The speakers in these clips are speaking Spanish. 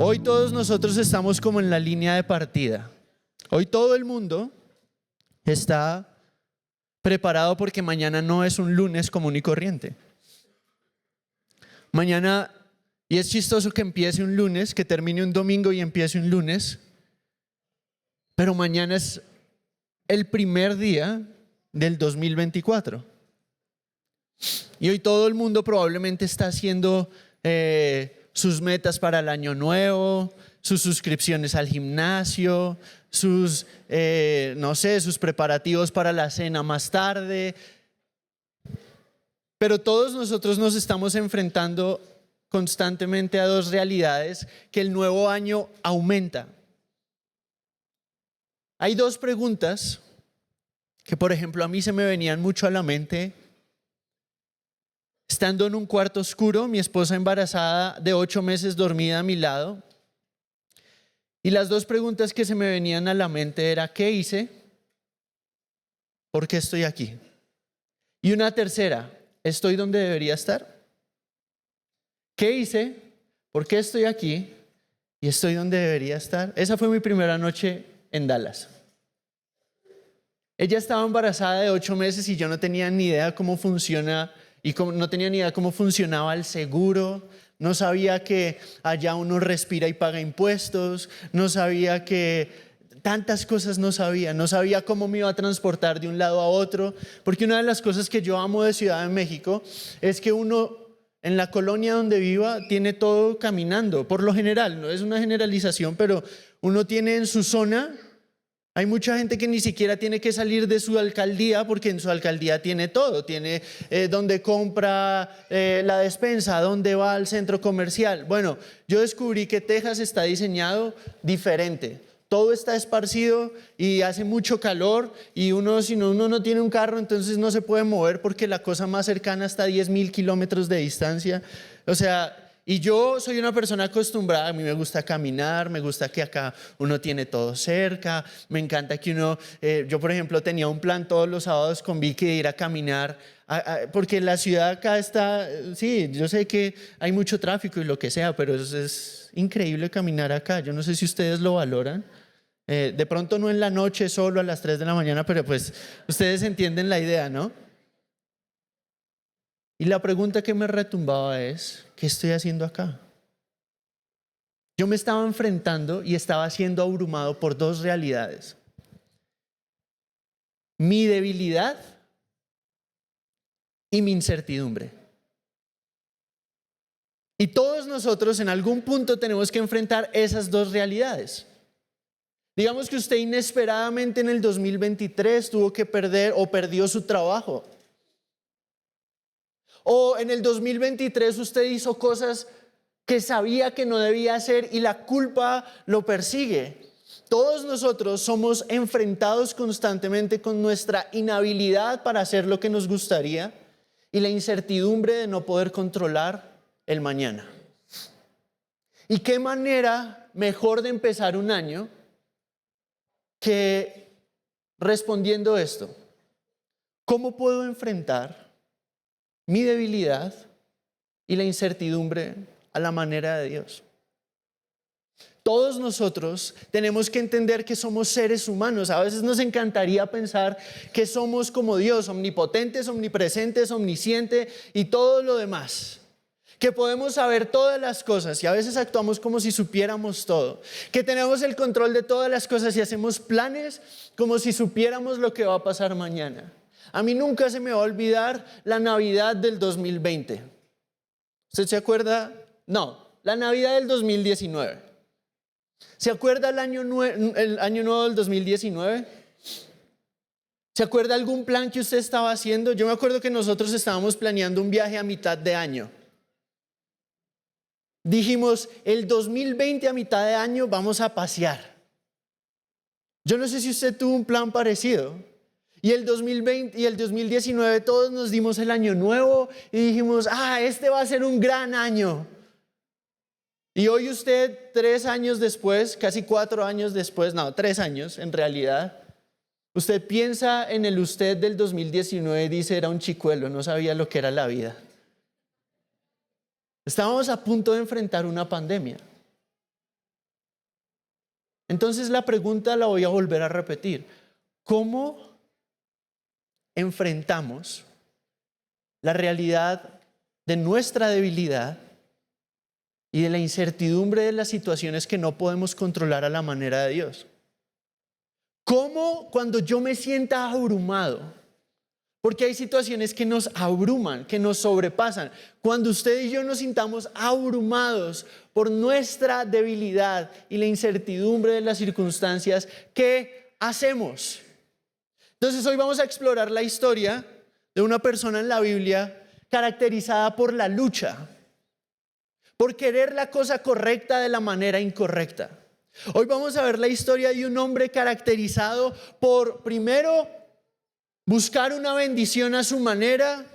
Hoy todos nosotros estamos como en la línea de partida. Hoy todo el mundo está preparado porque mañana no es un lunes común y corriente. Mañana, y es chistoso que empiece un lunes, que termine un domingo y empiece un lunes, pero mañana es el primer día del 2024. Y hoy todo el mundo probablemente está haciendo sus metas para el año nuevo, sus suscripciones al gimnasio, sus preparativos para la cena más tarde. Pero todos nosotros nos estamos enfrentando constantemente a dos realidades que el nuevo año aumenta. Hay dos preguntas que, por ejemplo, a mí se me venían mucho a la mente. Estando en un cuarto oscuro, mi esposa embarazada de 8 meses dormida a mi lado. Y las dos preguntas que se me venían a la mente era: ¿qué hice? ¿Por qué estoy aquí? Y una tercera: ¿estoy donde debería estar? ¿Qué hice? ¿Por qué estoy aquí? ¿Y estoy donde debería estar? Esa fue mi primera noche en Dallas. Ella estaba embarazada de 8 meses y yo no tenía ni idea cómo funciona no tenía ni idea cómo funcionaba el seguro. No sabía que allá uno respira y paga impuestos. No sabía que tantas cosas no sabía cómo me iba a transportar de un lado a otro, porque una de las cosas que yo amo de Ciudad de México es que uno en la colonia donde viva tiene todo caminando, por lo general, no es una generalización, pero uno tiene en su zona. Hay mucha gente que ni siquiera tiene que salir de su alcaldía porque en su alcaldía tiene todo, tiene donde compra la despensa, donde va al centro comercial. Bueno, yo descubrí que Texas está diseñado diferente. Todo está esparcido y hace mucho calor y si uno no tiene un carro, entonces no se puede mover porque la cosa más cercana está a 10,000 kilómetros de distancia. O sea, y yo soy una persona acostumbrada, a mí me gusta caminar, me gusta que acá uno tiene todo cerca, me encanta que yo por ejemplo tenía un plan todos los sábados con Vicky de ir a caminar, porque la ciudad acá está, sí, yo sé que hay mucho tráfico y lo que sea, pero es increíble caminar acá. Yo no sé si ustedes lo valoran. De pronto no en la noche solo a las 3 de la mañana, pero pues ustedes entienden la idea, ¿no? Y la pregunta que me retumbaba es: ¿qué estoy haciendo acá? Yo me estaba enfrentando y estaba siendo abrumado por dos realidades: mi debilidad y mi incertidumbre. Y todos nosotros en algún punto tenemos que enfrentar esas dos realidades. Digamos que usted inesperadamente en el 2023 tuvo que perder o perdió su trabajo. O en el 2023 usted hizo cosas que sabía que no debía hacer y la culpa lo persigue. Todos nosotros somos enfrentados constantemente con nuestra inhabilidad para hacer lo que nos gustaría y la incertidumbre de no poder controlar el mañana. ¿Y qué manera mejor de empezar un año que respondiendo esto? ¿Cómo puedo enfrentar mi debilidad y la incertidumbre a la manera de Dios? Todos nosotros tenemos que entender que somos seres humanos. A veces nos encantaría pensar que somos como Dios, omnipotentes, omnipresentes, omnisciente y todo lo demás. Que podemos saber todas las cosas y a veces actuamos como si supiéramos todo. Que tenemos el control de todas las cosas y hacemos planes como si supiéramos lo que va a pasar mañana. A mí nunca se me va a olvidar la Navidad del 2020. ¿Usted se acuerda? No, la Navidad del 2019. ¿Se acuerda el año nuevo del 2019? ¿Se acuerda algún plan que usted estaba haciendo? Yo me acuerdo que nosotros estábamos planeando un viaje a mitad de año. Dijimos, el 2020 a mitad de año vamos a pasear. Yo no sé si usted tuvo un plan parecido. Y el 2020 y el 2019 todos nos dimos el año nuevo y dijimos, este va a ser un gran año. Y hoy usted 3 años después, casi 4 años después, 3 años en realidad, usted piensa en el usted del 2019 y dice, era un chicuelo, no sabía lo que era la vida. Estábamos a punto de enfrentar una pandemia. Entonces la pregunta la voy a volver a repetir. ¿Cómo enfrentamos la realidad de nuestra debilidad y de la incertidumbre de las situaciones que no podemos controlar a la manera de Dios? ¿Cómo cuando yo me sienta abrumado? Porque hay situaciones que nos abruman, que nos sobrepasan. Cuando usted y yo nos sintamos abrumados por nuestra debilidad y la incertidumbre de las circunstancias, ¿qué hacemos? Entonces hoy vamos a explorar la historia de una persona en la Biblia caracterizada por la lucha, por querer la cosa correcta de la manera incorrecta. Hoy vamos a ver la historia de un hombre caracterizado por, primero, buscar una bendición a su manera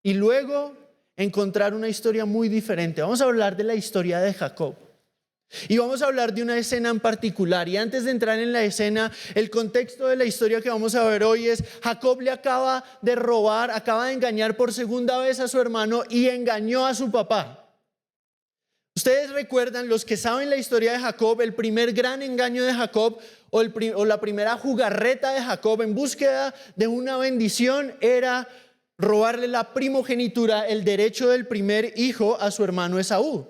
y luego encontrar una historia muy diferente. Vamos a hablar de la historia de Jacob. Y vamos a hablar de una escena en particular. Y antes de entrar en la escena, el contexto de la historia que vamos a ver hoy es: Jacob le acaba de robar, acaba de engañar por segunda vez a su hermano y engañó a su papá. Ustedes recuerdan, los que saben la historia de Jacob, el primer gran engaño de Jacob o la primera jugarreta de Jacob en búsqueda de una bendición era robarle la primogenitura, el derecho del primer hijo, a su hermano Esaú.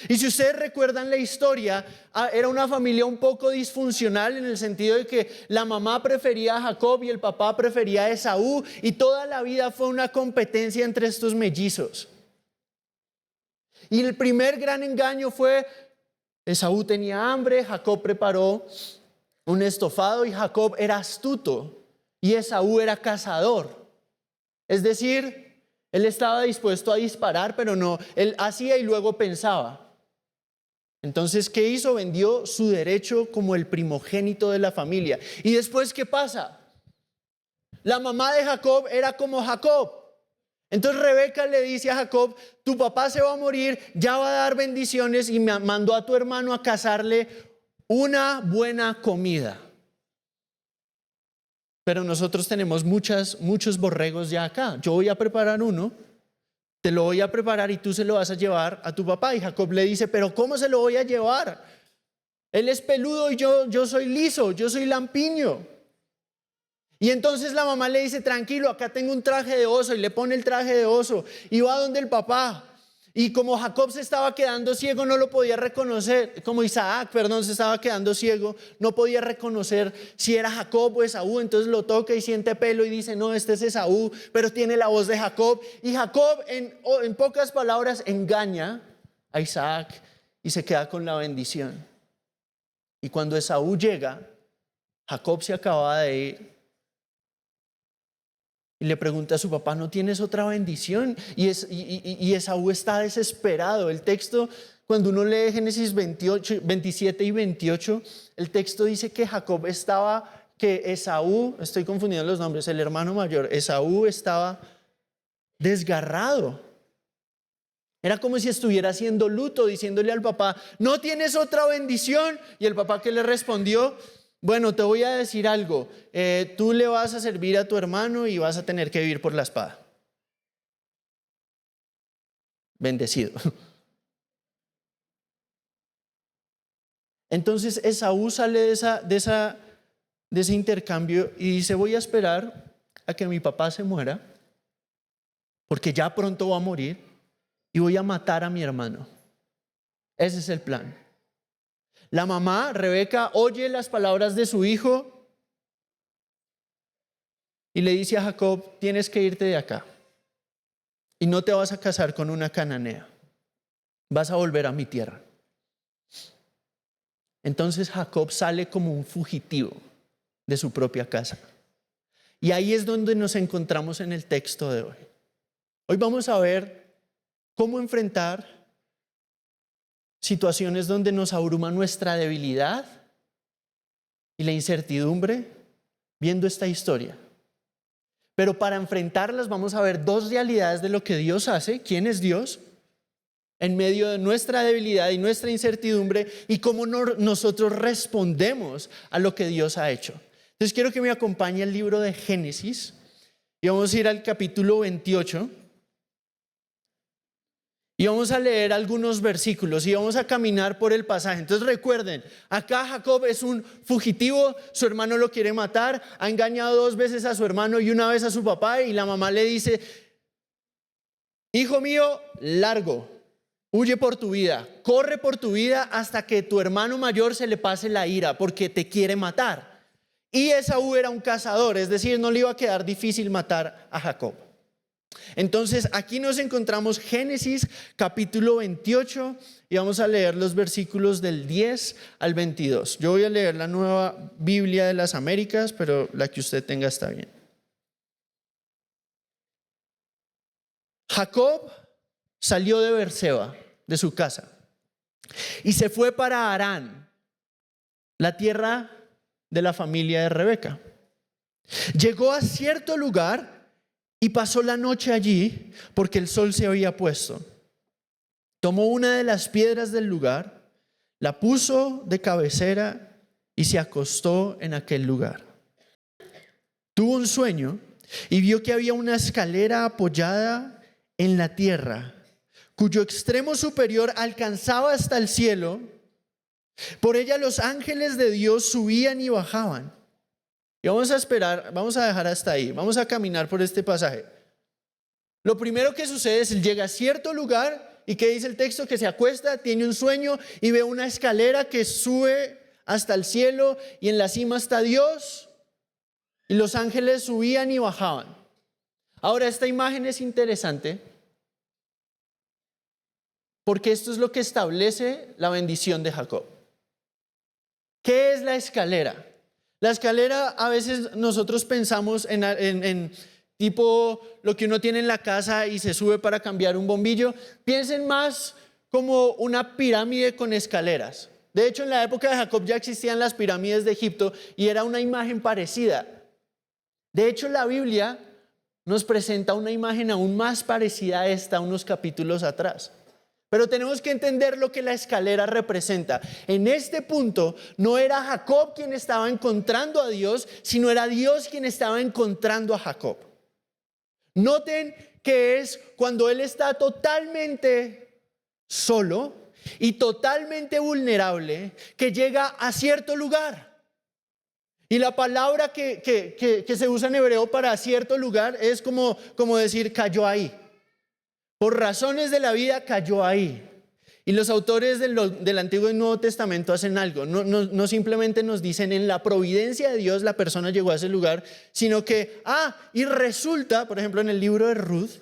Y si ustedes recuerdan la historia, era una familia un poco disfuncional en el sentido de que la mamá prefería a Jacob y el papá prefería a Esaú, y toda la vida fue una competencia entre estos mellizos. Y el primer gran engaño fue: Esaú tenía hambre, Jacob preparó un estofado y Jacob era astuto y Esaú era cazador. Es decir, él estaba dispuesto a disparar, pero no, él hacía y luego pensaba. Entonces, ¿qué hizo? Vendió su derecho como el primogénito de la familia. ¿Y después qué pasa? La mamá de Jacob era como Jacob. Entonces Rebeca le dice a Jacob: tu papá se va a morir, ya va a dar bendiciones, y me mandó a tu hermano a cazarle una buena comida. Pero nosotros tenemos muchos borregos ya acá. Yo voy a preparar uno, te lo voy a preparar y tú se lo vas a llevar a tu papá. Y Jacob le dice: pero ¿cómo se lo voy a llevar? Él es peludo y yo soy liso, yo soy lampiño. Y entonces la mamá le dice: tranquilo, acá tengo un traje de oso, y le pone el traje de oso y va donde el papá. Y como Jacob se estaba quedando ciego, no lo podía reconocer, como Isaac, se estaba quedando ciego, no podía reconocer si era Jacob o Esaú. Entonces lo toca y siente pelo y dice: no, este es Esaú, pero tiene la voz de Jacob. Y Jacob, en pocas palabras, engaña a Isaac y se queda con la bendición. Y cuando Esaú llega, Jacob se acaba de ir y le pregunta a su papá: ¿no tienes otra bendición? Y Esaú está desesperado. El texto, cuando uno lee Génesis 27 y 28, el texto dice que que Esaú, estoy confundiendo los nombres, el hermano mayor, Esaú estaba desgarrado. Era como si estuviera haciendo luto, diciéndole al papá: ¿no tienes otra bendición? Y el papá, ¿qué le respondió? Bueno, te voy a decir algo, tú le vas a servir a tu hermano y vas a tener que vivir por la espada. Bendecido. Entonces Esaú sale de ese intercambio y dice: voy a esperar a que mi papá se muera, porque ya pronto va a morir, y voy a matar a mi hermano. Ese es el plan. La mamá, Rebeca, oye las palabras de su hijo y le dice a Jacob: tienes que irte de acá y no te vas a casar con una cananea, vas a volver a mi tierra. Entonces Jacob sale como un fugitivo de su propia casa. Y ahí es donde nos encontramos en el texto de hoy. Hoy vamos a ver cómo enfrentar situaciones donde nos abruma nuestra debilidad y la incertidumbre viendo esta historia. Pero para enfrentarlas vamos a ver dos realidades de lo que Dios hace, quién es Dios, en medio de nuestra debilidad y nuestra incertidumbre, y cómo nosotros respondemos a lo que Dios ha hecho. Entonces quiero que me acompañe al libro de Génesis y vamos a ir al capítulo 28. Y vamos a leer algunos versículos y vamos a caminar por el pasaje. Entonces recuerden, acá Jacob es un fugitivo, su hermano lo quiere matar, ha engañado 2 veces a su hermano y 1 vez a su papá, y la mamá le dice: hijo mío, largo, huye por tu vida, corre por tu vida hasta que tu hermano mayor se le pase la ira porque te quiere matar. Y Esaú era un cazador, es decir, no le iba a quedar difícil matar a Jacob. Entonces aquí nos encontramos Génesis capítulo 28 y vamos a leer los versículos del 10 al 22. Yo voy a leer la Nueva Biblia de las Américas, pero la que usted tenga está bien. Jacob salió de Beerseba, de su casa, y se fue para Harán, la tierra de la familia de Rebeca. Llegó a cierto lugar y pasó la noche allí porque el sol se había puesto. Tomó una de las piedras del lugar, la puso de cabecera y se acostó en aquel lugar. Tuvo un sueño y vio que había una escalera apoyada en la tierra, cuyo extremo superior alcanzaba hasta el cielo. Por ella los ángeles de Dios subían y bajaban. Y vamos a esperar, vamos a dejar hasta ahí, vamos a caminar por este pasaje. Lo primero que sucede es: él llega a cierto lugar y ¿qué dice el texto? Que se acuesta, tiene un sueño y ve una escalera que sube hasta el cielo y en la cima está Dios y los ángeles subían y bajaban. Ahora, esta imagen es interesante porque esto es lo que establece la bendición de Jacob. ¿Qué es la escalera? La escalera, a veces nosotros pensamos en tipo lo que uno tiene en la casa y se sube para cambiar un bombillo. Piensen más como una pirámide con escaleras. De hecho, en la época de Jacob ya existían las pirámides de Egipto y era una imagen parecida. De hecho, la Biblia nos presenta una imagen aún más parecida a esta unos capítulos atrás. Pero tenemos que entender lo que la escalera representa. En este punto no era Jacob quien estaba encontrando a Dios, sino era Dios quien estaba encontrando a Jacob. Noten que es cuando él está totalmente solo y totalmente vulnerable que llega a cierto lugar. Y la palabra que se usa en hebreo para cierto lugar es como decir cayó ahí. Por razones de la vida cayó ahí. Y los autores del Antiguo y Nuevo Testamento hacen algo. No simplemente nos dicen en la providencia de Dios la persona llegó a ese lugar, sino que, y resulta, por ejemplo, en el libro de Ruth,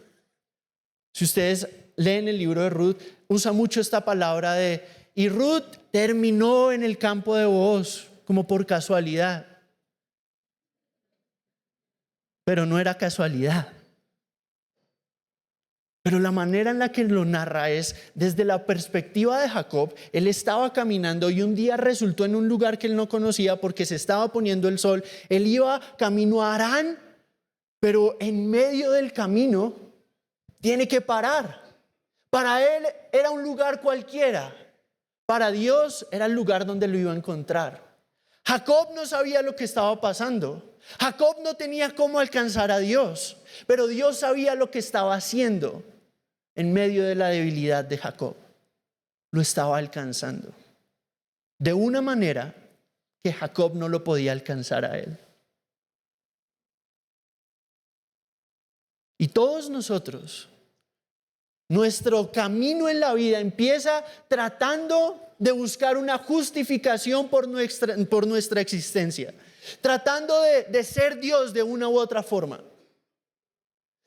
si ustedes leen el libro de Ruth, usa mucho esta palabra y Ruth terminó en el campo de Booz, como por casualidad. Pero no era casualidad. Pero la manera en la que lo narra es desde la perspectiva de Jacob. Él estaba caminando y un día resultó en un lugar que él no conocía porque se estaba poniendo el sol. Él iba camino a Harán, pero en medio del camino tiene que parar. Para él era un lugar cualquiera. Para Dios era el lugar donde lo iba a encontrar. Jacob no sabía lo que estaba pasando. Jacob no tenía cómo alcanzar a Dios, pero Dios sabía lo que estaba haciendo. En medio de la debilidad de Jacob, lo estaba alcanzando de una manera que Jacob no lo podía alcanzar a él. Y todos nosotros, nuestro camino en la vida empieza tratando de buscar una justificación por nuestra existencia, tratando de ser Dios de una u otra forma.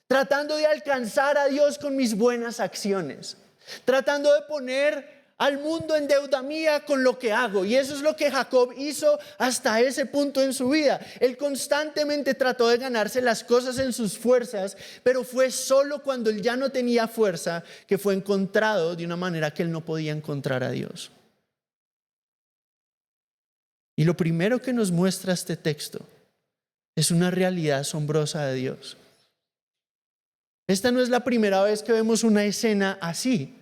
Tratando de alcanzar a Dios con mis buenas acciones. Tratando de poner al mundo en deuda mía con lo que hago. Y eso es lo que Jacob hizo hasta ese punto en su vida. Él constantemente trató de ganarse las cosas en sus fuerzas, pero fue solo cuando él ya no tenía fuerza que fue encontrado de una manera que él no podía encontrar a Dios. Y lo primero que nos muestra este texto es una realidad asombrosa de Dios. Esta no es la primera vez que vemos una escena así.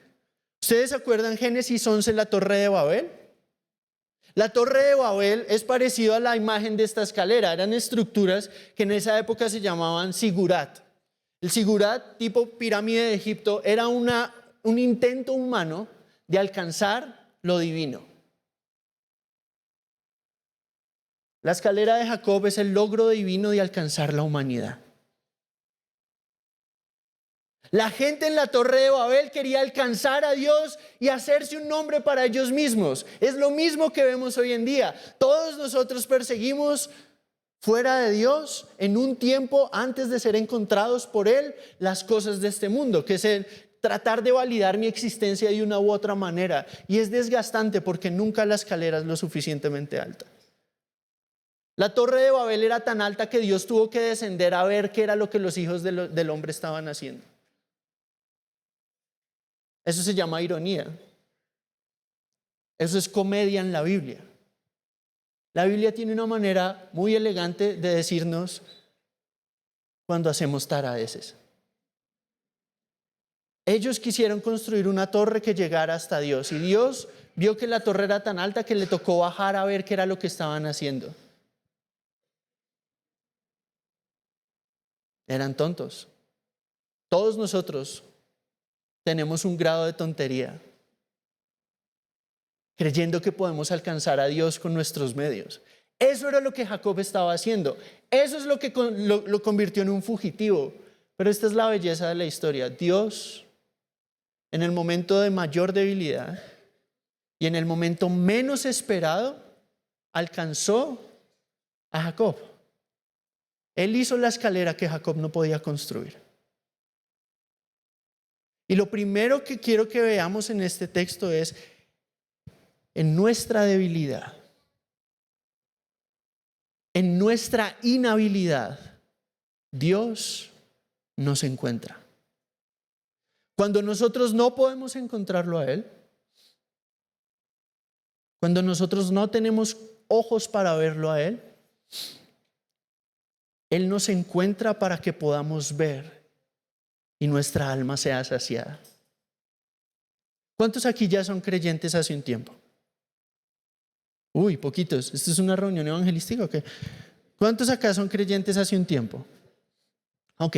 ¿Ustedes se acuerdan Génesis 11, la Torre de Babel? La Torre de Babel es parecido a la imagen de esta escalera. Eran estructuras que en esa época se llamaban sigurat. El sigurat, tipo pirámide de Egipto, era una un intento humano de alcanzar lo divino. La escalera de Jacob es el logro divino de alcanzar la humanidad. La gente en la Torre de Babel quería alcanzar a Dios y hacerse un nombre para ellos mismos. Es lo mismo que vemos hoy en día. Todos nosotros perseguimos fuera de Dios, en un tiempo antes de ser encontrados por Él, las cosas de este mundo, que es el tratar de validar mi existencia de una u otra manera. Y es desgastante porque nunca la escalera es lo suficientemente alta. La Torre de Babel era tan alta que Dios tuvo que descender a ver qué era lo que los hijos del hombre estaban haciendo. Eso se llama ironía. Eso es comedia en la Biblia. La Biblia tiene una manera muy elegante de decirnos cuando hacemos taradeces. Ellos quisieron construir una torre que llegara hasta Dios y Dios vio que la torre era tan alta que le tocó bajar a ver qué era lo que estaban haciendo. Eran tontos. Todos nosotros tenemos un grado de tontería, creyendo que podemos alcanzar a Dios con nuestros medios. Eso era lo que Jacob estaba haciendo. Eso es lo que lo convirtió en un fugitivo. Pero esta es la belleza de la historia. Dios, en el momento de mayor debilidad y en el momento menos esperado, alcanzó a Jacob. Él hizo la escalera que Jacob no podía construir. Y lo primero que quiero que veamos en este texto es, en nuestra debilidad, en nuestra inhabilidad, Dios nos encuentra. Cuando nosotros no podemos encontrarlo a Él, cuando nosotros no tenemos ojos para verlo a Él, Él nos encuentra para que podamos ver y nuestra alma sea saciada. ¿Cuántos aquí ya son creyentes hace un tiempo? Uy, poquitos. ¿Esto es una reunión evangelística o qué? ¿Cuántos acá son creyentes hace un tiempo? Ok.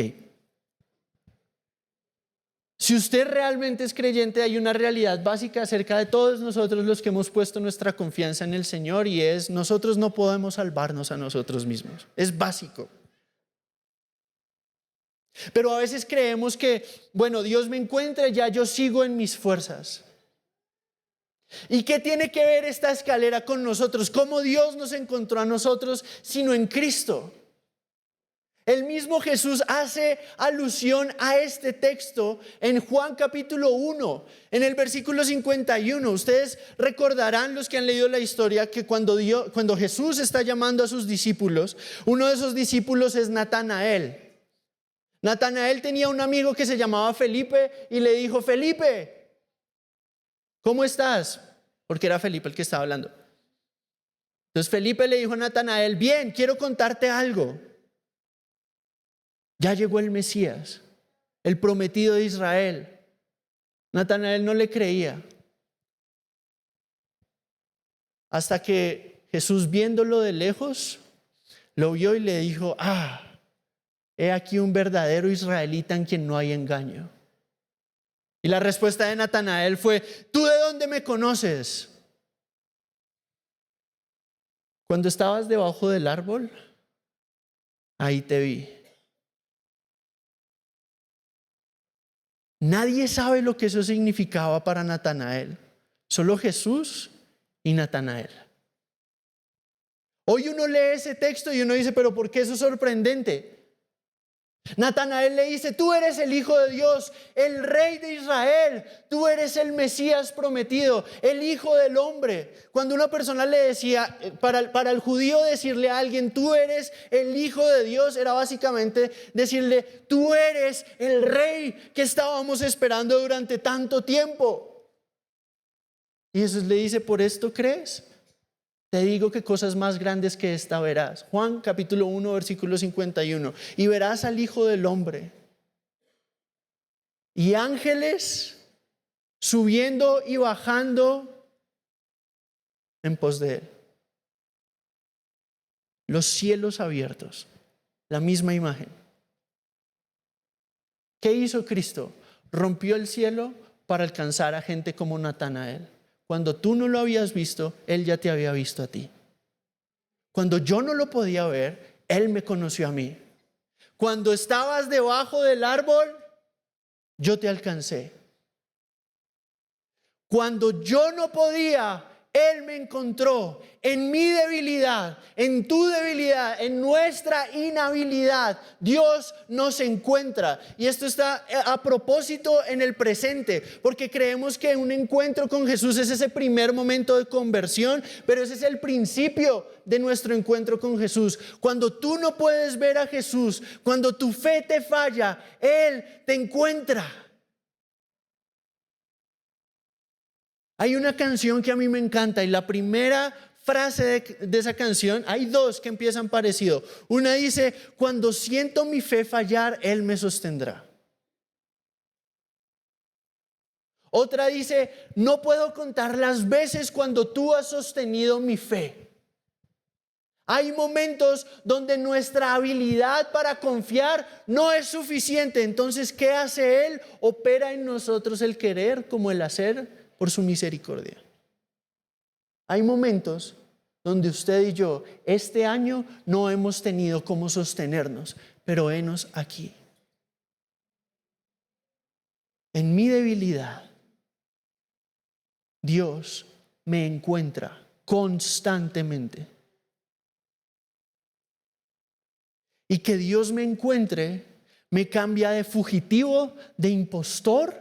Si usted realmente es creyente, hay una realidad básica acerca de todos nosotros los que hemos puesto nuestra confianza en el Señor y es, nosotros no podemos salvarnos a nosotros mismos. Es básico. Pero a veces creemos que, bueno, Dios me encuentra, ya yo sigo en mis fuerzas. ¿Y qué tiene que ver esta escalera con nosotros? ¿Cómo Dios nos encontró a nosotros sino en Cristo? El mismo Jesús hace alusión a este texto en Juan capítulo 1, en el versículo 51. Ustedes recordarán, los que han leído la historia, que cuando Jesús está llamando a sus discípulos, uno de esos discípulos es Natanael. Natanael tenía un amigo que se llamaba Felipe y le dijo, Felipe, ¿cómo estás? Porque era Felipe el que estaba hablando. Entonces Felipe le dijo a Natanael, bien, quiero contarte algo. Ya llegó el Mesías, el prometido de Israel. Natanael no le creía. Hasta que Jesús, viéndolo de lejos, lo vio y le dijo, he aquí un verdadero israelita en quien no hay engaño. Y la respuesta de Natanael fue, ¿tú de dónde me conoces? Cuando estabas debajo del árbol, ahí te vi. Nadie sabe lo que eso significaba para Natanael, solo Jesús y Natanael. Hoy uno lee ese texto y uno dice, pero ¿por qué eso es sorprendente? Natanael le dice, tú eres el Hijo de Dios, el Rey de Israel, tú eres el Mesías prometido, el Hijo del Hombre. Cuando una persona le decía, para el judío decirle a alguien, tú eres el Hijo de Dios, era básicamente decirle, tú eres el Rey que estábamos esperando durante tanto tiempo. Y Jesús le dice, ¿por esto crees? Te digo que cosas más grandes que esta verás. Juan capítulo 1 versículo 51. Y verás al Hijo del Hombre y ángeles subiendo y bajando en pos de él. Los cielos abiertos, la misma imagen. ¿Qué hizo Cristo? Rompió el cielo para alcanzar a gente como Natanael. Cuando tú no lo habías visto, Él ya te había visto a ti. Cuando yo no lo podía ver, Él me conoció a mí. Cuando estabas debajo del árbol, yo te alcancé. Cuando yo no podía, Él me encontró en mi debilidad, en tu debilidad, en nuestra inhabilidad. Dios nos encuentra. Y esto está a propósito en el presente, porque creemos que un encuentro con Jesús es ese primer momento de conversión, pero ese es el principio de nuestro encuentro con Jesús. Cuando tú no puedes ver a Jesús, cuando tu fe te falla, Él te encuentra. Hay una canción que a mí me encanta y la primera frase de esa canción, hay dos que empiezan parecido. Una dice, cuando siento mi fe fallar, Él me sostendrá. Otra dice, no puedo contar las veces cuando tú has sostenido mi fe. Hay momentos donde nuestra habilidad para confiar no es suficiente. Entonces, ¿qué hace Él? Opera en nosotros el querer como el hacer por su misericordia. Hay momentos donde usted y yo este año no hemos tenido cómo sostenernos, pero henos aquí. En mi debilidad, Dios me encuentra constantemente. Y que Dios me encuentre me cambia de fugitivo, de impostor,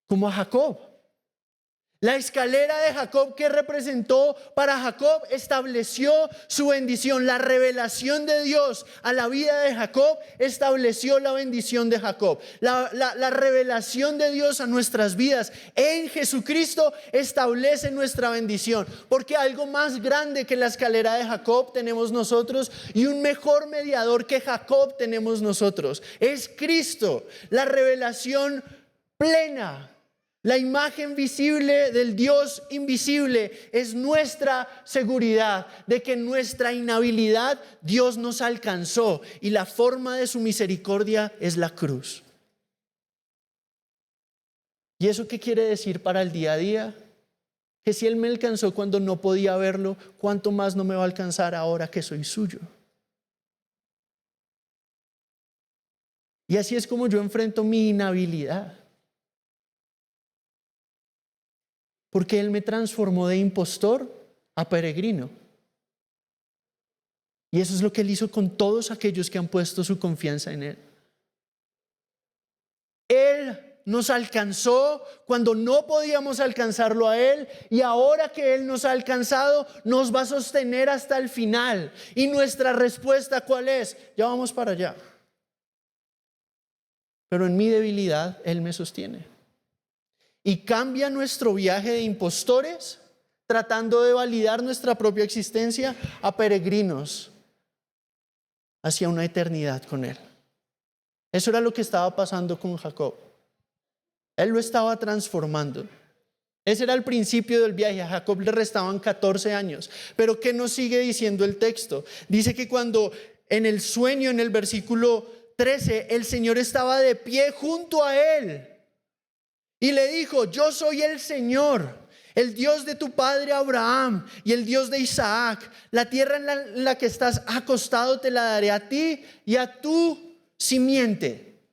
como a Jacob. La escalera de Jacob que representó para Jacob estableció su bendición. La revelación de Dios a la vida de Jacob estableció la bendición de Jacob. La revelación de Dios a nuestras vidas en Jesucristo establece nuestra bendición. Porque algo más grande que la escalera de Jacob tenemos nosotros y un mejor mediador que Jacob tenemos nosotros. Es Cristo, la revelación plena. La imagen visible del Dios invisible es nuestra seguridad de que en nuestra inhabilidad Dios nos alcanzó y la forma de su misericordia es la cruz. ¿Y eso qué quiere decir para el día a día? Que si Él me alcanzó cuando no podía verlo, ¿cuánto más no me va a alcanzar ahora que soy suyo? Y así es como yo enfrento mi inhabilidad. Porque Él me transformó de impostor a peregrino. Y eso es lo que Él hizo con todos aquellos que han puesto su confianza en Él. Él nos alcanzó cuando no podíamos alcanzarlo a Él, y ahora que Él nos ha alcanzado, nos va a sostener hasta el final. Y nuestra respuesta, ¿cuál es? Ya vamos para allá. Pero en mi debilidad, Él me sostiene. Y cambia nuestro viaje de impostores, tratando de validar nuestra propia existencia, a peregrinos hacia una eternidad con Él. Eso era lo que estaba pasando con Jacob. Él lo estaba transformando. Ese era el principio del viaje. A Jacob le restaban 14 años. Pero ¿qué nos sigue diciendo el texto? Dice que cuando en el sueño, en el versículo 13, el Señor estaba de pie junto a él. Y le dijo, yo soy el Señor, el Dios de tu padre Abraham y el Dios de Isaac. La tierra en la que estás acostado te la daré a ti y a tu simiente.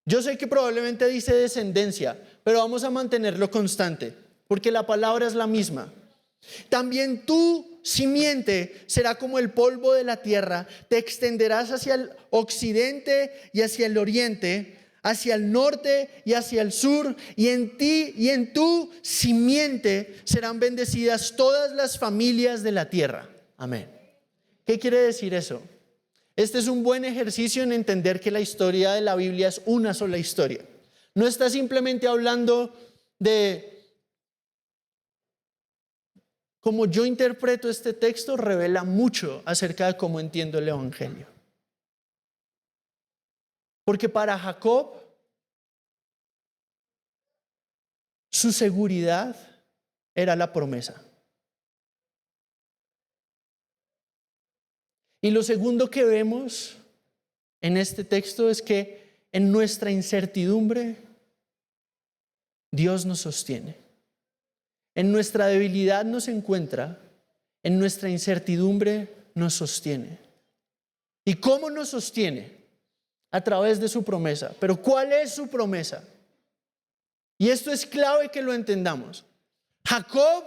Yo sé que probablemente dice descendencia, pero vamos a mantenerlo constante, porque la palabra es la misma. También tu simiente será como el polvo de la tierra, te extenderás hacia el occidente y hacia el oriente, hacia el norte y hacia el sur, y en ti y en tu simiente serán bendecidas todas las familias de la tierra. Amén. ¿Qué quiere decir eso? Este es un buen ejercicio en entender que la historia de la Biblia es una sola historia. No está simplemente hablando de cómo yo interpreto este texto, revela mucho acerca de cómo entiendo el Evangelio. Porque para Jacob, su seguridad era la promesa. Y lo segundo que vemos en este texto es que en nuestra incertidumbre, Dios nos sostiene. En nuestra debilidad nos encuentra, en nuestra incertidumbre nos sostiene. ¿Y cómo nos sostiene? A través de su promesa. ¿Pero cuál es su promesa? Y esto es clave que lo entendamos. Jacob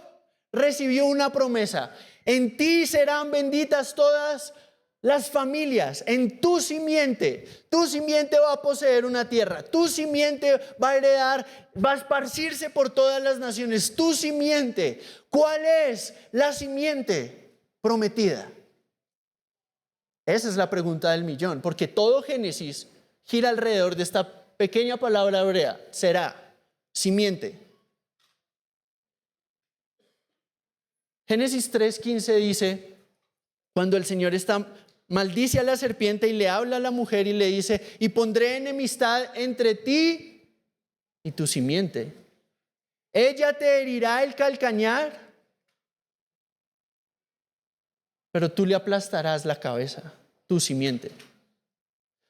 recibió una promesa. En ti serán benditas todas las familias. En tu simiente va a poseer una tierra. Tu simiente va a heredar, va a esparcirse por todas las naciones. Tu simiente. ¿Cuál es la simiente prometida? Esa es la pregunta del millón, porque todo Génesis gira alrededor de esta pequeña palabra hebrea. Será simiente. Génesis 3:15 dice, cuando el Señor maldice a la serpiente y le habla a la mujer y le dice, y pondré enemistad entre ti y tu simiente. Ella te herirá el calcañar, pero tú le aplastarás la cabeza, tu simiente.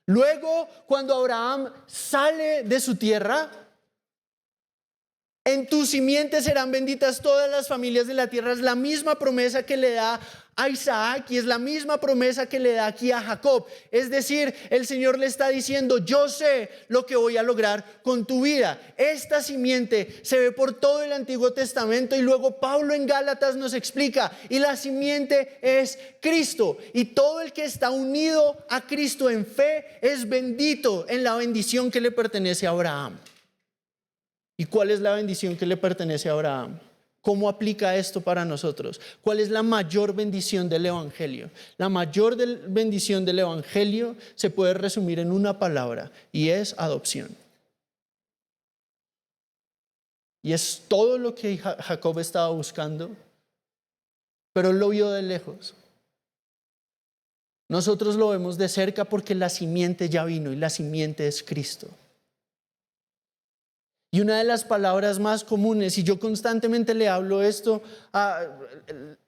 Luego, cuando Abraham sale de su tierra, en tu simiente serán benditas todas las familias de la tierra. Es la misma promesa que le da a Isaac y es la misma promesa que le da aquí a Jacob. Es decir, el Señor le está diciendo, yo sé lo que voy a lograr con tu vida. Esta simiente se ve por todo el Antiguo Testamento y luego Pablo en Gálatas nos explica, y la simiente es Cristo. Y todo el que está unido a Cristo en fe es bendito en la bendición que le pertenece a Abraham. ¿Y cuál es la bendición que le pertenece a Abraham? ¿Cómo aplica esto para nosotros? ¿Cuál es la mayor bendición del Evangelio? La mayor bendición del Evangelio se puede resumir en una palabra y es adopción. Y es todo lo que Jacob estaba buscando, pero él lo vio de lejos. Nosotros lo vemos de cerca porque la simiente ya vino y la simiente es Cristo. Y una de las palabras más comunes, y yo constantemente le hablo esto,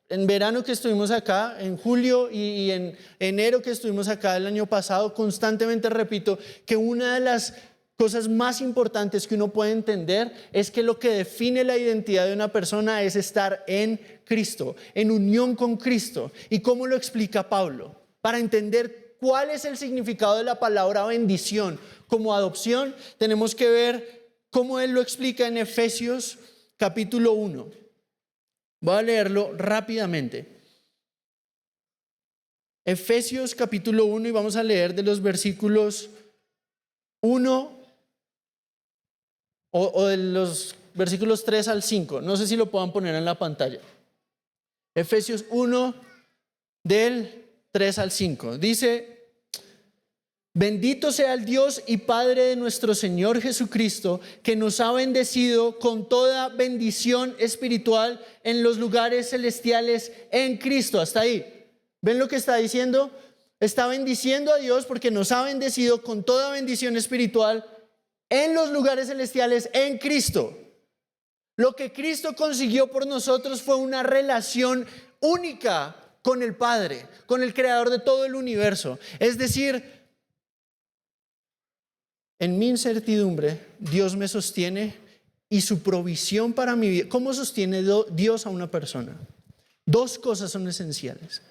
en verano que estuvimos acá, en julio y en enero que estuvimos acá el año pasado, constantemente repito que una de las cosas más importantes que uno puede entender es que lo que define la identidad de una persona es estar en Cristo, en unión con Cristo. ¿Y cómo lo explica Pablo? Para entender cuál es el significado de la palabra bendición como adopción, tenemos que ver cómo él lo explica en Efesios capítulo 1. Voy a leerlo rápidamente. Efesios capítulo 1 y vamos a leer de los versículos 1 o de los versículos 3 al 5. No sé si lo puedan poner en la pantalla. Efesios 1 del 3 al 5. Dice: bendito sea el Dios y Padre de nuestro Señor Jesucristo, que nos ha bendecido con toda bendición espiritual en los lugares celestiales en Cristo. Hasta ahí. ¿Ven lo que está diciendo? Está bendiciendo a Dios porque nos ha bendecido con toda bendición espiritual en los lugares celestiales en Cristo. Lo que Cristo consiguió por nosotros fue una relación única con el Padre, con el Creador de todo el universo. Es decir, en mi incertidumbre, Dios me sostiene y su provisión para mi vida. ¿Cómo sostiene Dios a una persona? Dos cosas son esenciales.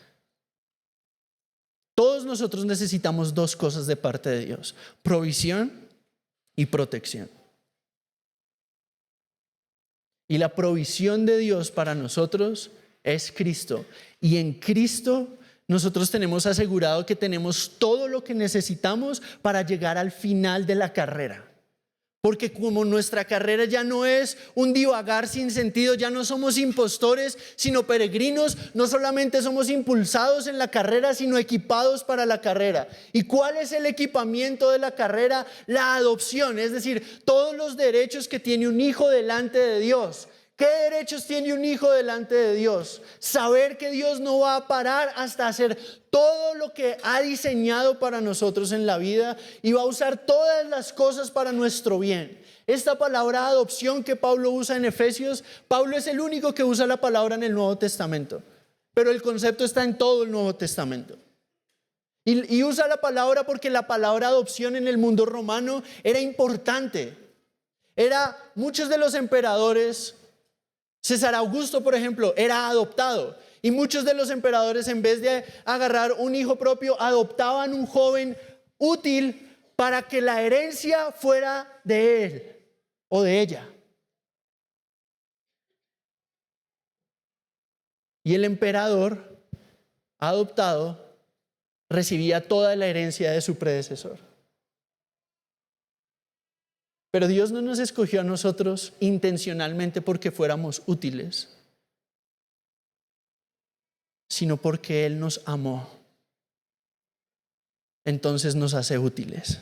Todos nosotros necesitamos dos cosas de parte de Dios: provisión y protección. Y la provisión de Dios para nosotros es Cristo. Y en Cristo nosotros tenemos asegurado que tenemos todo lo que necesitamos para llegar al final de la carrera. Porque como nuestra carrera ya no es un divagar sin sentido, ya no somos impostores, sino peregrinos, no solamente somos impulsados en la carrera, sino equipados para la carrera. ¿Y cuál es el equipamiento de la carrera? La adopción, es decir, todos los derechos que tiene un hijo delante de Dios. ¿Qué derechos tiene un hijo delante de Dios? Saber que Dios no va a parar hasta hacer todo lo que ha diseñado para nosotros en la vida y va a usar todas las cosas para nuestro bien. Esta palabra adopción que Pablo usa en Efesios, Pablo es el único que usa la palabra en el Nuevo Testamento, pero el concepto está en todo el Nuevo Testamento. Y usa la palabra porque la palabra adopción en el mundo romano era importante. Muchos de los emperadores, César Augusto, por ejemplo, era adoptado. Y muchos de los emperadores, en vez de agarrar un hijo propio, adoptaban un joven útil para que la herencia fuera de él o de ella. Y el emperador adoptado recibía toda la herencia de su predecesor. Pero Dios no nos escogió a nosotros intencionalmente porque fuéramos útiles, sino porque Él nos amó. Entonces nos hace útiles.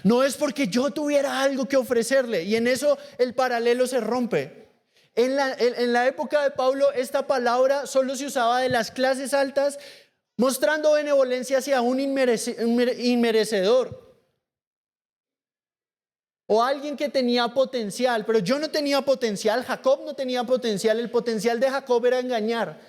No es porque yo tuviera algo que ofrecerle, y en eso el paralelo se rompe. En la época de Pablo, esta palabra solo se usaba de las clases altas, mostrando benevolencia hacia un inmerecedor o alguien que tenía potencial. Pero yo no tenía potencial, Jacob no tenía potencial. El potencial de Jacob era engañar.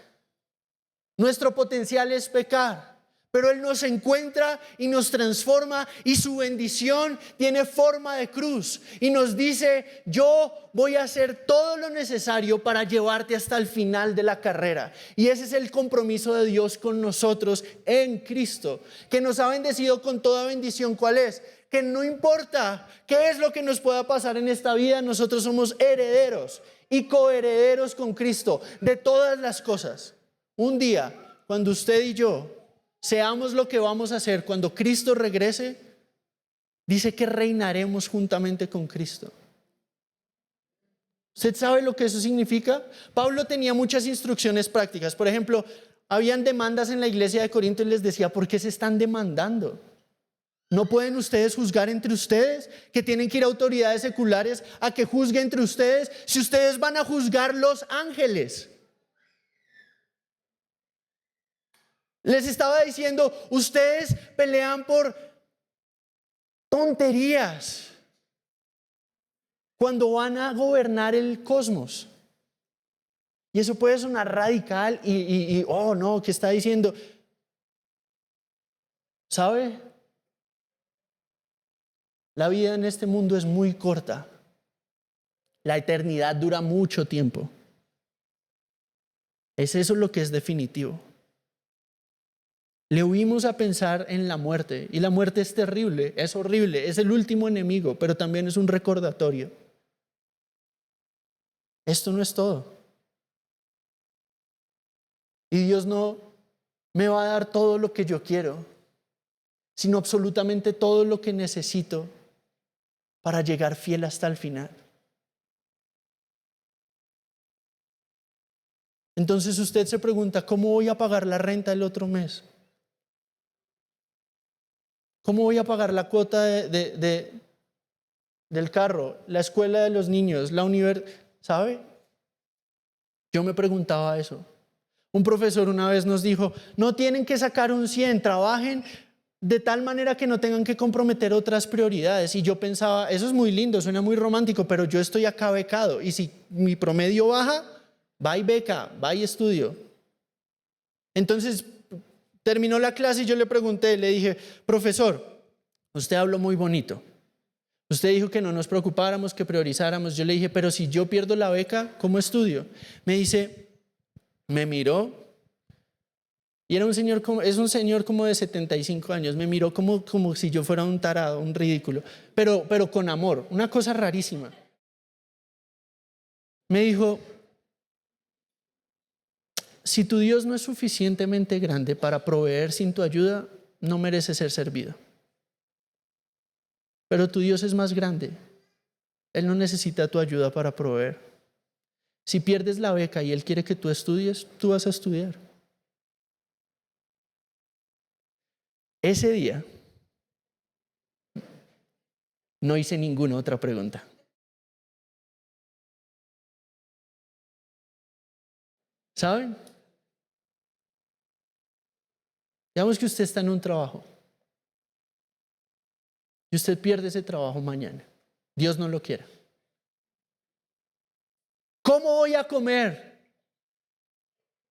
Nuestro potencial es pecar. Pero Él nos encuentra y nos transforma, y su bendición tiene forma de cruz y nos dice: yo voy a hacer todo lo necesario para llevarte hasta el final de la carrera. Y ese es el compromiso de Dios con nosotros en Cristo, que nos ha bendecido con toda bendición. ¿Cuál es? Que no importa qué es lo que nos pueda pasar en esta vida, nosotros somos herederos y coherederos con Cristo de todas las cosas. Un día, cuando usted y yo seamos lo que vamos a hacer cuando Cristo regrese, dice que reinaremos juntamente con Cristo. ¿Usted sabe lo que eso significa? Pablo tenía muchas instrucciones prácticas. Por ejemplo, habían demandas en la iglesia de Corinto y les decía: ¿por qué se están demandando? ¿No pueden ustedes juzgar entre ustedes? ¿Que tienen que ir a autoridades seculares a que juzguen entre ustedes? Si ustedes van a juzgar los ángeles. Les estaba diciendo: ustedes pelean por tonterías cuando van a gobernar el cosmos. Y eso puede sonar radical y oh no, ¿qué está diciendo? ¿Sabe? La vida en este mundo es muy corta. La eternidad dura mucho tiempo. Es eso lo que es definitivo. Le huimos a pensar en la muerte, y la muerte es terrible, es horrible, es el último enemigo, pero también es un recordatorio. Esto no es todo. Y Dios no me va a dar todo lo que yo quiero, sino absolutamente todo lo que necesito para llegar fiel hasta el final. Entonces usted se pregunta: ¿cómo voy a pagar la renta el otro mes? ¿Cómo voy a pagar la cuota del carro, la escuela de los niños, la universidad? ¿Sabe? Yo me preguntaba eso. Un profesor una vez nos dijo: no tienen que sacar un 100, trabajen de tal manera que no tengan que comprometer otras prioridades. Y yo pensaba: eso es muy lindo, suena muy romántico, pero yo estoy acá becado, y si mi promedio baja, va y beca, va y estudio. Entonces terminó la clase y yo le pregunté, le dije: profesor, usted habló muy bonito. Usted dijo que no nos preocupáramos, que priorizáramos. Yo le dije: pero si yo pierdo la beca, ¿cómo estudio? Me miró, y era es un señor como de 75 años. Me miró como si yo fuera un tarado, un ridículo, pero con amor, una cosa rarísima. Me dijo: si tu Dios no es suficientemente grande para proveer sin tu ayuda, no merece ser servido. Pero tu Dios es más grande. Él no necesita tu ayuda para proveer. Si pierdes la beca y Él quiere que tú estudies, tú vas a estudiar. Ese día no hice ninguna otra pregunta. ¿Saben? Digamos que usted está en un trabajo y usted pierde ese trabajo mañana. Dios no lo quiera. ¿Cómo voy a comer?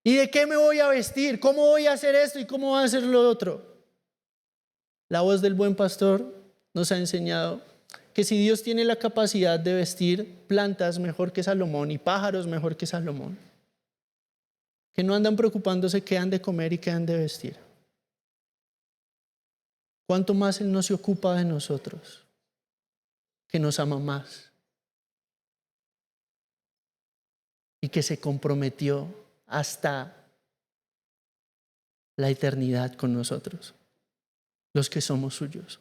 ¿Y de qué me voy a vestir? ¿Cómo voy a hacer esto y cómo voy a hacer lo otro? La voz del buen pastor nos ha enseñado: que si Dios tiene la capacidad de vestir plantas mejor que Salomón y pájaros mejor que Salomón, que no andan preocupándose qué han de comer y qué han de vestir, ¿cuánto más Él no se ocupa de nosotros, que nos ama más y que se comprometió hasta la eternidad con nosotros, los que somos suyos?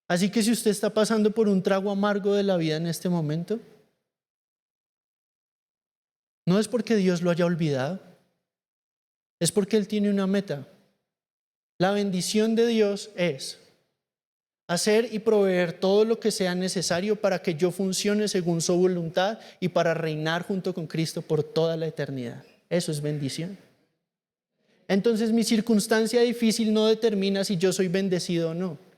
Así que si usted está pasando por un trago amargo de la vida en este momento, no es porque Dios lo haya olvidado, es porque Él tiene una meta. La bendición de Dios es hacer y proveer todo lo que sea necesario para que yo funcione según su voluntad y para reinar junto con Cristo por toda la eternidad. Eso es bendición. Entonces mi circunstancia difícil no determina si yo soy bendecido o no.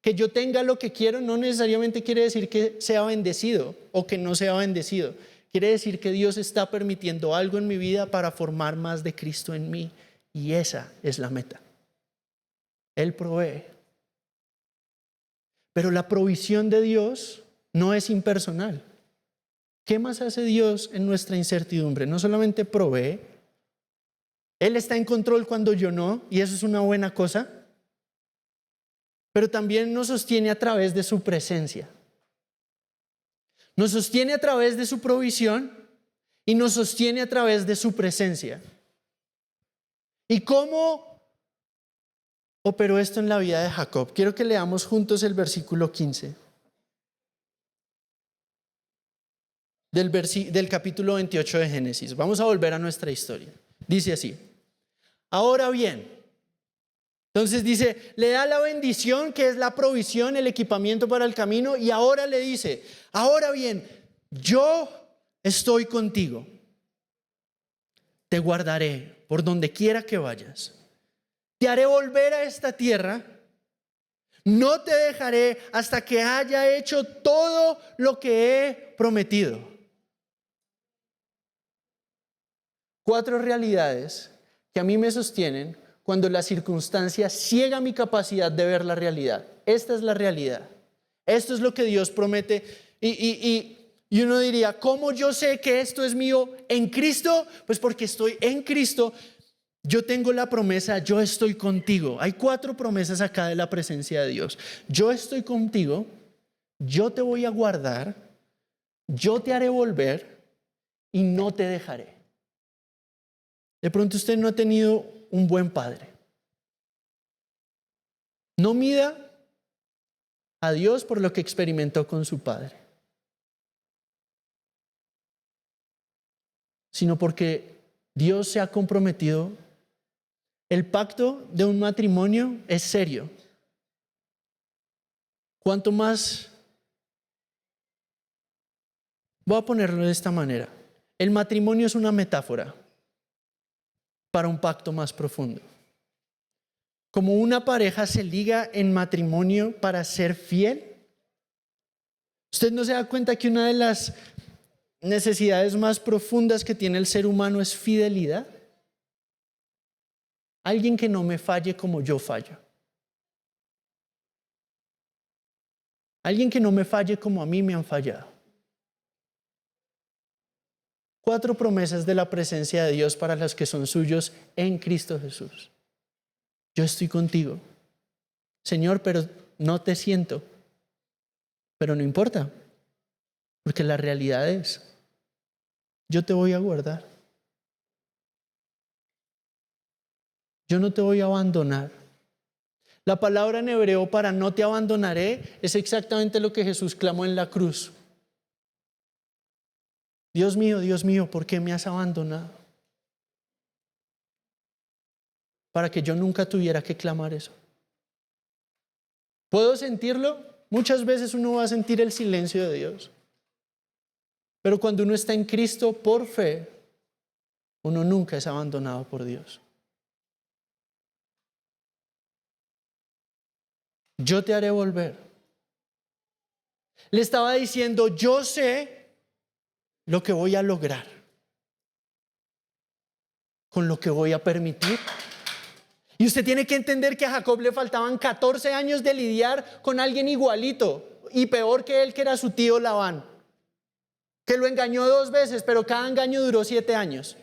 Que yo tenga lo que quiero no necesariamente quiere decir que sea bendecido o que no sea bendecido. Quiere decir que Dios está permitiendo algo en mi vida para formar más de Cristo en mí. Y esa es la meta. Él provee. Pero la provisión de Dios no es impersonal. ¿Qué más hace Dios en nuestra incertidumbre? No solamente provee. Él está en control cuando yo no, y eso es una buena cosa. Pero también nos sostiene a través de su presencia. Nos sostiene a través de su provisión y nos sostiene a través de su presencia. ¿Y cómo operó esto en la vida de Jacob? Quiero que leamos juntos el versículo 15 del capítulo 28 de Génesis. Vamos a volver a nuestra historia. Dice así: ahora bien, entonces dice, le da la bendición que es la provisión, el equipamiento para el camino, y ahora le dice, ahora bien, yo estoy contigo, te guardaré por donde quiera que vayas, te haré volver a esta tierra, no te dejaré hasta que haya hecho todo lo que he prometido. 4 realidades que a mí me sostienen cuando la circunstancia ciega mi capacidad de ver la realidad. Esta es la realidad. Esto es lo que Dios promete. Y uno diría, ¿cómo yo sé que esto es mío en Cristo? Pues porque estoy en Cristo. Yo tengo la promesa, yo estoy contigo. Hay 4 promesas acá de la presencia de Dios. Yo estoy contigo, yo te voy a guardar, yo te haré volver y no te dejaré. De pronto usted no ha tenido un buen padre. No mida a Dios por lo que experimentó con su padre, sino porque Dios se ha comprometido. El pacto de un matrimonio es serio. Cuanto más, voy a ponerlo de esta manera, el matrimonio es una metáfora para un pacto más profundo. Como una pareja se liga en matrimonio para ser fiel, ¿usted no se da cuenta que una de las necesidades más profundas que tiene el ser humano es fidelidad? Alguien que no me falle como yo fallo. Alguien que no me falle como a mí me han fallado. 4 promesas de la presencia de Dios para los que son suyos en Cristo Jesús. Yo estoy contigo, Señor, pero no te siento. Pero no importa, porque la realidad es, yo te voy a guardar. Yo no te voy a abandonar. La palabra en hebreo para no te abandonaré es exactamente lo que Jesús clamó en la cruz. Dios mío, ¿por qué me has abandonado? Para que yo nunca tuviera que clamar eso. ¿Puedo sentirlo? Muchas veces uno va a sentir el silencio de Dios. Pero cuando uno está en Cristo por fe, uno nunca es abandonado por Dios. Yo te haré volver. Le estaba diciendo, yo sé lo que voy a lograr con lo que voy a permitir Y usted tiene que entender que a Jacob le faltaban 14 años de lidiar con alguien igualito y peor que él, que era su tío Labán, que lo engañó 2 veces, pero cada engaño duró 7 años.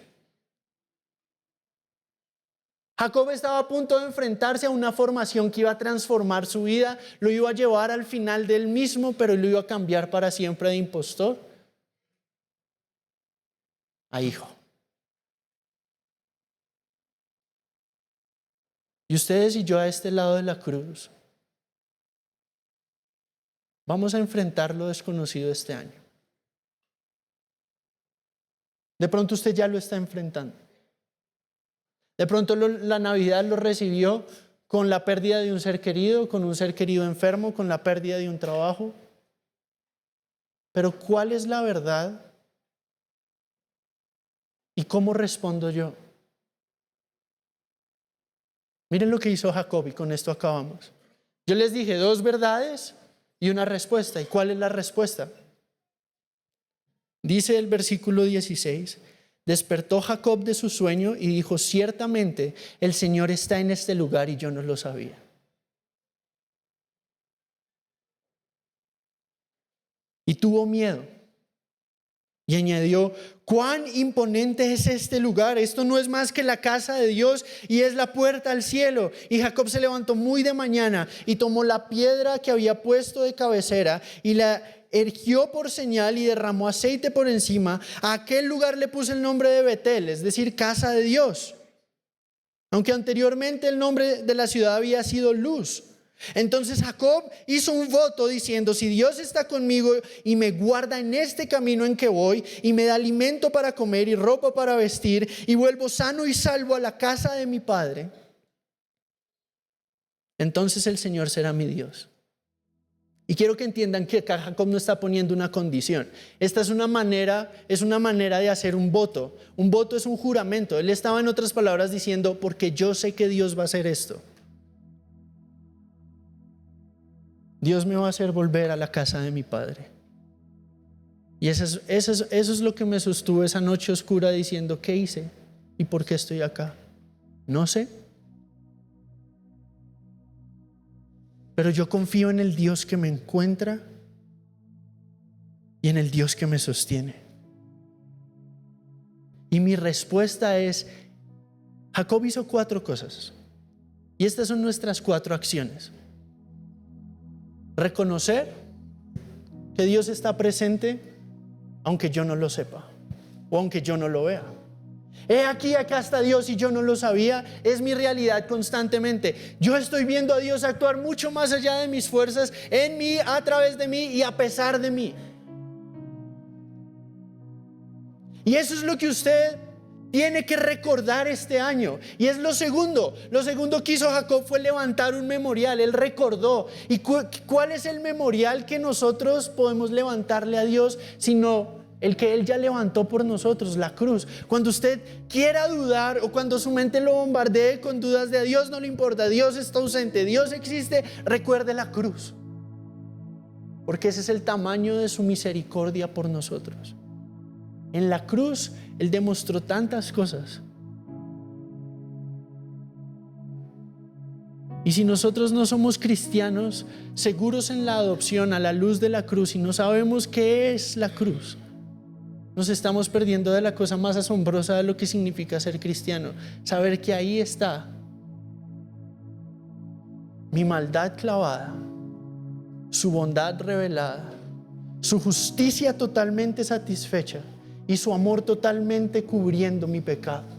Jacob estaba a punto de enfrentarse a una formación que iba a transformar su vida, lo iba a llevar al final del mismo, pero lo iba a cambiar para siempre de impostor a hijo. Y ustedes y yo a este lado de la cruz vamos a enfrentar lo desconocido este año. De pronto usted ya lo está enfrentando. De pronto la Navidad lo recibió con la pérdida de un ser querido, con un ser querido enfermo, con la pérdida de un trabajo. Pero ¿cuál es la verdad? ¿Y cómo respondo yo? Miren lo que hizo Jacob y con esto acabamos. Yo les dije 2 verdades y una respuesta. ¿Y cuál es la respuesta? Dice el versículo 16, despertó Jacob de su sueño y dijo, ciertamente el Señor está en este lugar y yo no lo sabía. Y tuvo miedo. Y añadió, cuán imponente es este lugar. Esto no es más que la casa de Dios y es la puerta al cielo. Y Jacob se levantó muy de mañana y tomó la piedra que había puesto de cabecera y la erigió por señal y derramó aceite por encima. A aquel lugar le puso el nombre de Betel, es decir, casa de Dios. Aunque anteriormente el nombre de la ciudad había sido Luz. Entonces Jacob hizo un voto diciendo, si Dios está conmigo y me guarda en este camino en que voy y me da alimento para comer y ropa para vestir y vuelvo sano y salvo a la casa de mi padre, entonces el Señor será mi Dios. Y quiero que entiendan que acá Jacob no está poniendo una condición. Esta es una manera de hacer un voto. Un voto es un juramento. Él estaba en otras palabras diciendo, porque yo sé que Dios va a hacer esto. Dios me va a hacer volver a la casa de mi padre. Y eso es lo que me sostuvo esa noche oscura diciendo, ¿qué hice? ¿Y por qué estoy acá? No sé. Pero yo confío en el Dios que me encuentra y en el Dios que me sostiene. Y mi respuesta es, Jacob hizo 4 cosas. Y estas son nuestras 4 acciones. Reconocer que Dios está presente aunque yo no lo sepa o aunque yo no lo vea. He aquí, acá está Dios y yo no lo sabía. Es mi realidad constantemente. Yo estoy viendo a Dios actuar mucho más allá de mis fuerzas, en mí, a través de mí y a pesar de mí. Y eso es lo que usted tiene que recordar este año. Y es lo segundo. Lo segundo que hizo Jacob fue levantar un memorial. Él recordó. ¿Y cuál es el memorial que nosotros podemos levantarle a Dios? Sino el que Él ya levantó por nosotros, la cruz. Cuando usted quiera dudar o cuando su mente lo bombardee con dudas de Dios no le importa, Dios está ausente, Dios existe, recuerde la cruz. Porque ese es el tamaño de su misericordia por nosotros. En la cruz Él demostró tantas cosas. Y si nosotros no somos cristianos, seguros en la adopción a la luz de la cruz y no sabemos qué es la cruz, nos estamos perdiendo de la cosa más asombrosa de lo que significa ser cristiano. Saber que ahí está mi maldad clavada, su bondad revelada, su justicia totalmente satisfecha y su amor totalmente cubriendo mi pecado.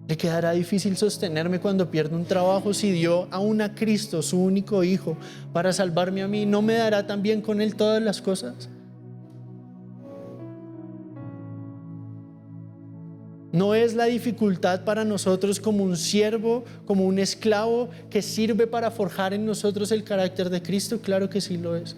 ¿Le quedará difícil sostenerme cuando pierdo un trabajo si dio aún a Cristo, su único Hijo, para salvarme a mí? ¿No me dará también con Él todas las cosas? ¿No es la dificultad para nosotros como un siervo, como un esclavo que sirve para forjar en nosotros el carácter de Cristo? Claro que sí lo es.